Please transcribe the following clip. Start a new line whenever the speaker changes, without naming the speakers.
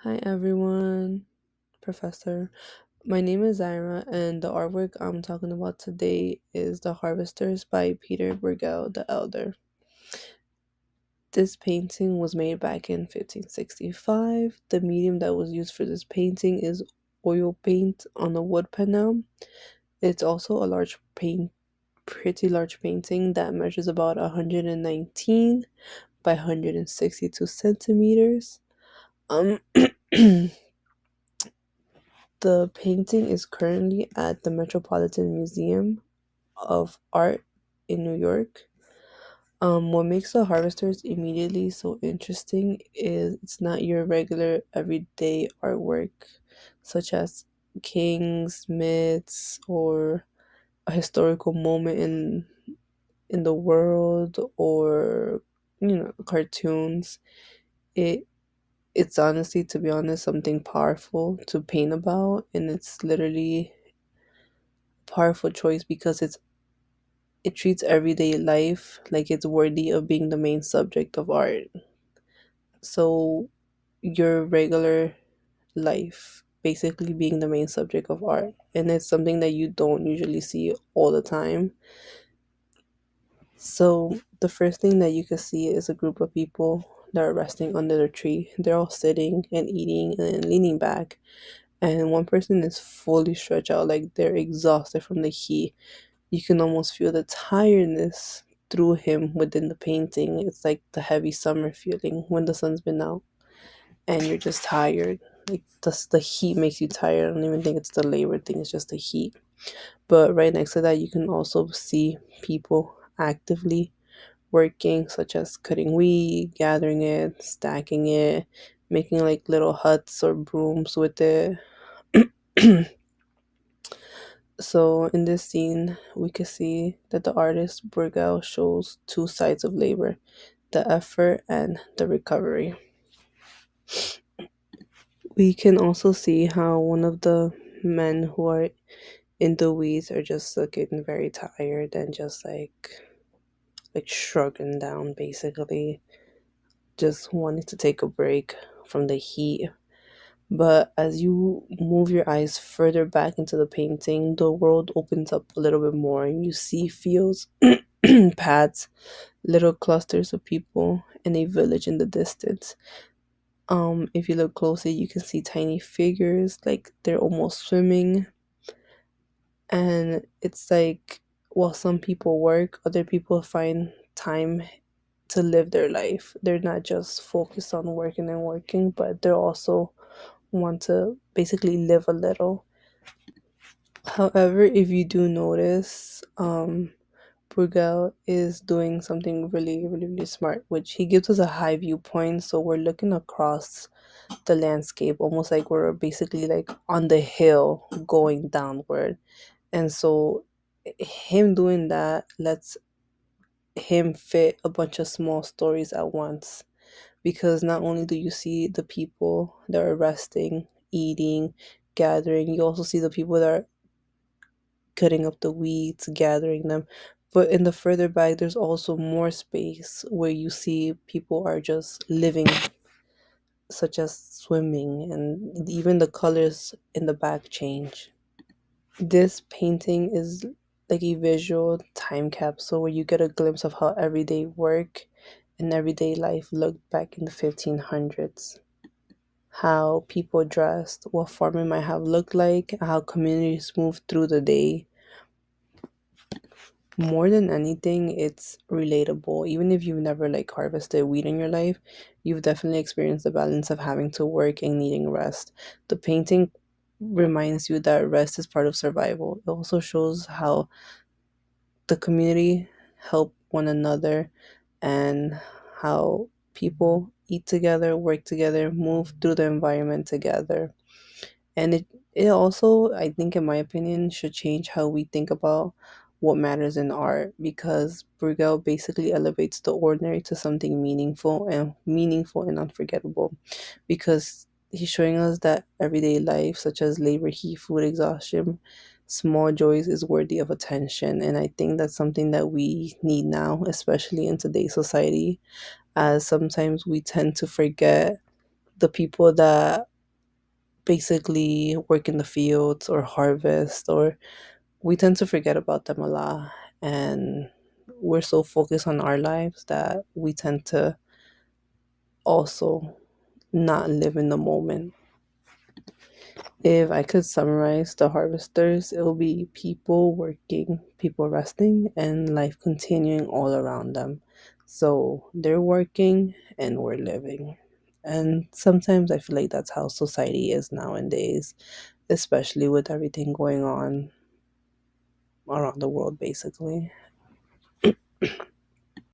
Hi everyone, Professor. My name is Zaira, and the artwork I'm talking about today is The Harvesters by Peter Bruegel the Elder. This painting was made back in 1565. The medium that was used for this painting is oil paint on a wood panel. It's also a pretty large painting that measures about 119 by 162 centimeters. Um, The painting is currently at the Metropolitan Museum of Art in New York. What makes the Harvesters immediately so interesting is it's not your regular everyday artwork, such as kings, myths, or a historical moment in the world, or cartoons. It it's honestly, to be honest, something powerful to paint about, and it's literally powerful choice because it treats everyday life like it's worthy of being the main subject of art. So your regular life basically being the main subject of art, and it's something that you don't usually see all the time. So the first thing that you can see is a group of people that are resting under the tree. They're all sitting and eating and leaning back, and one person is fully stretched out, like they're exhausted from the heat. You can almost feel the tiredness through him within the painting. It's like the heavy summer feeling when the sun's been out and you're just tired. Like the heat makes you tired. I don't even think it's the labor thing, it's just the heat. But right next to that, you can also see people actively working, such as cutting weed, gathering it, stacking it, making like little huts or brooms with it. So in this scene, we can see that the artist Bruegel shows two sides of labor, the effort and the recovery. We can also see how one of the men who are in the weeds are just looking very tired and just like shrugging down, basically just wanting to take a break from the heat. But as you move your eyes further back into the painting, the world opens up a little bit more and you see fields, paths, little clusters of people, and a village in the distance. If you look closely, you can see tiny figures, like they're almost swimming. And it's like, while some people work, other people find time to live their life. They're not just focused on working and working, but they're also want to basically live a little. However, if you do notice, Bruegel is doing something really, really, really smart, which he gives us a high viewpoint. So we're looking across the landscape, almost like we're basically like on the hill going downward. And so him doing that lets him fit a bunch of small stories at once. Because not only do you see the people that are resting, eating, gathering, you also see the people that are cutting up the weeds, gathering them. But in the further back, there's also more space where you see people are just living, such as swimming, and even the colors in the back change. This painting is like a visual time capsule where you get a glimpse of how everyday work and everyday life looked back in the 1500s. How people dressed, what farming might have looked like, how communities moved through the day. More than anything, it's relatable. Even if you've never like harvested wheat in your life, you've definitely experienced the balance of having to work and needing rest. The painting reminds you that rest is part of survival. It also shows how the community help one another and how people eat together, work together, move through the environment together. And it also, I think, in my opinion, should change how we think about what matters in art, because Bruegel basically elevates the ordinary to something meaningful and unforgettable, because he's showing us that everyday life, such as labor, heat, food, exhaustion, small joys, is worthy of attention. And I think that's something that we need now, especially in today's society, as sometimes we tend to forget the people that basically work in the fields or harvest, or we tend to forget about them a lot. And we're so focused on our lives that we tend to also not live in the moment. If I could summarize the harvesters, it will be people working, people resting, and life continuing all around them. So they're working and we're living. And sometimes I feel like that's how society is nowadays, especially with everything going on around the world, basically.